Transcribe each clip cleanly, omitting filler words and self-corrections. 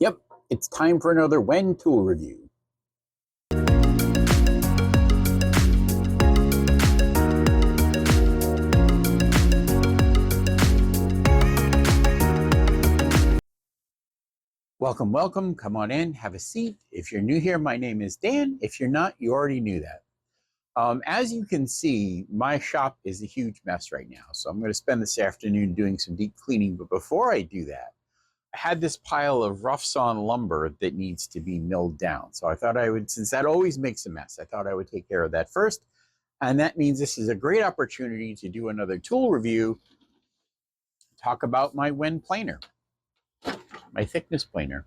Yep, it's time for another Wen tool review. Welcome, welcome. Come on in, have a seat. If you're new here, my name is Dan. If you're not, you already knew that. As you can see, my shop is a huge mess right now. So I'm going to spend this afternoon doing some deep cleaning. But before I do that, I had this pile of rough sawn lumber that needs to be milled down. So I thought I would, since that always makes a mess, I thought I would take care of that first. And that means this is a great opportunity to do another tool review, talk about my Wen planer, my thickness planer.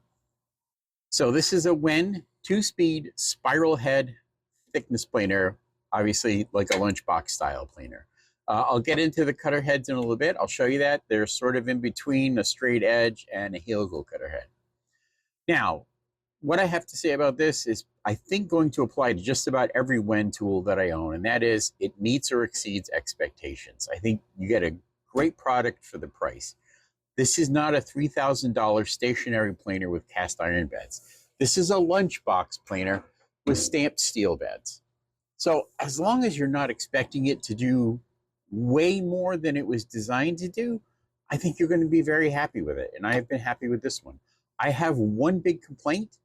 So this is a Wen 2-speed spiral head thickness planer, obviously like a Lunchbox style planer. I'll get into the cutter heads in a little bit. I'll show you that. They're sort of in between a straight edge and a helical cutter head. Now, what I have to say about this is I think going to apply to just about every Wen tool that I own, and that is it meets or exceeds expectations. I think you get a great product for the price. This is not a $3,000 stationary planer with cast iron beds. This is a Lunchbox planer with stamped steel beds. So as long as you're not expecting it to do way more than it was designed to do, I think you're going to be very happy with it. And I have been happy with this one. I have one big complaint: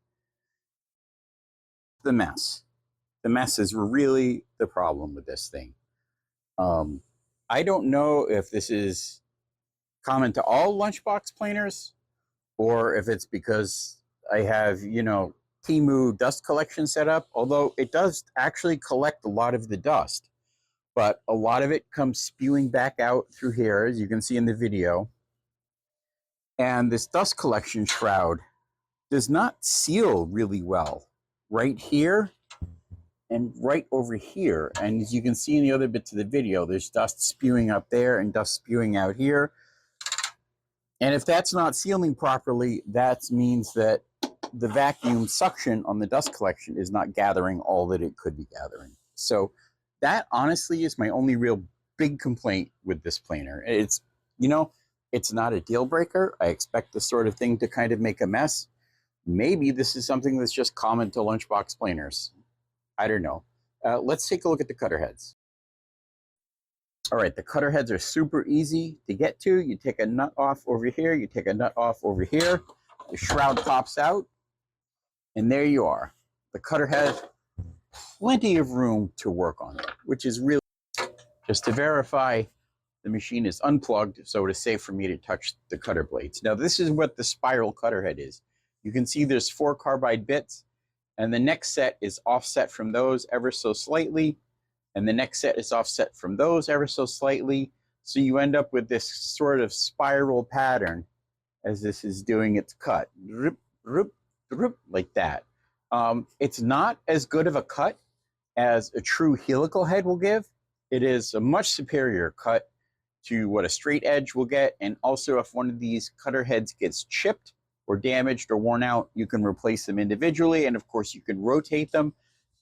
the mess. The mess is really the problem with this thing. I don't know if this is common to all Lunchbox planers or if it's because I have, Temu dust collection set up, although it does actually collect a lot of the dust, but a lot of it comes spewing back out through here, as you can see in the video. And this dust collection shroud does not seal really well right here and right over here. And as you can see in the other bits of the video, there's dust spewing up there and dust spewing out here. And if that's not sealing properly, that means that the vacuum suction on the dust collection is not gathering all that it could be gathering. So that honestly is my only real big complaint with this planer. It's, it's not a deal breaker. I expect this sort of thing to kind of make a mess. Maybe this is something that's just common to Lunchbox planers. I don't know. Let's take a look at the cutter heads. All right, the cutter heads are super easy to get to. You take a nut off over here, you take a nut off over here, the shroud pops out, and there you are. The cutter has plenty of room to work on it, which is really, just to verify, the machine is unplugged, so it is safe for me to touch the cutter blades. Now, this is what the spiral cutter head is. You can see there's 4 carbide bits, and the next set is offset from those ever so slightly, and the next set is offset from those ever so slightly. So you end up with this sort of spiral pattern as this is doing its cut, like that. It's not as good of a cut as a true helical head will give. It is a much superior cut to what a straight edge will get. And also, if one of these cutter heads gets chipped or damaged or worn out, you can replace them individually. And of course, you can rotate them,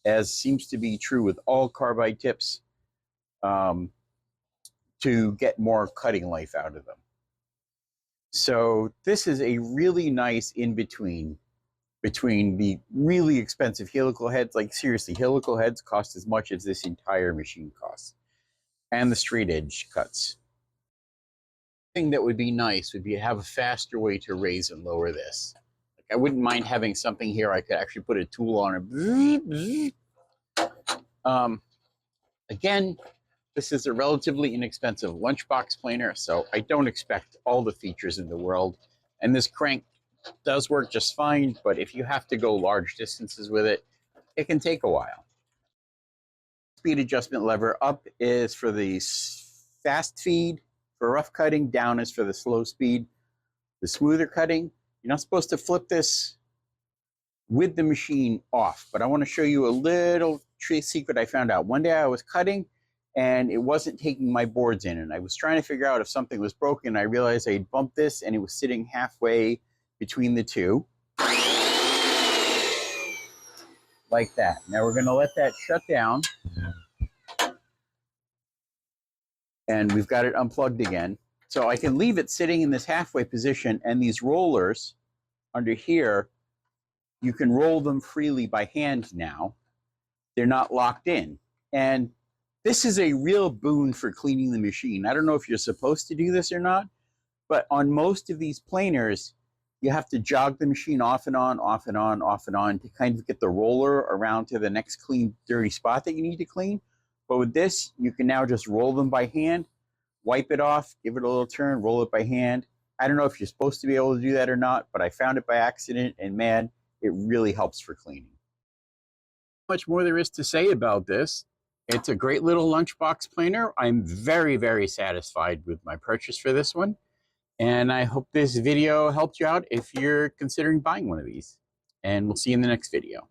as seems to be true with all carbide tips, to get more cutting life out of them. So this is a really nice in-between between the really expensive helical heads, like seriously, helical heads cost as much as this entire machine costs, and the straight edge cuts. The thing that would be nice would be to have a faster way to raise and lower this. Like, I wouldn't mind having something here I could actually put a tool on it. Again, this is a relatively inexpensive Lunchbox planer, so I don't expect all the features in the world. And this crank does work just fine, but if you have to go large distances with it, it can take a while. Speed adjustment lever: up is for the fast feed for rough cutting, down is for the slow speed, the smoother cutting. You're not supposed to flip this with the machine off, but I want to show you a little secret I found out. One day I was cutting and it wasn't taking my boards in, and I was trying to figure out if something was broken. I realized I had bumped this and it was sitting halfway between the two, like that. Now we're going to let that shut down, and we've got it unplugged again. So I can leave it sitting in this halfway position, and these rollers under here, you can roll them freely by hand now. They're not locked in. And this is a real boon for cleaning the machine. I don't know if you're supposed to do this or not, but on most of these planers, you have to jog the machine off and on, off and on, off and on to kind of get the roller around to the next clean, dirty spot that you need to clean. But with this, you can now just roll them by hand, wipe it off, give it a little turn, roll it by hand. I don't know if you're supposed to be able to do that or not, but I found it by accident, and man, it really helps for cleaning. Much more there is to say about this. It's a great little lunchbox planer. I'm very, very satisfied with my purchase for this one. And I hope this video helped you out if you're considering buying one of these. And we'll see you in the next video.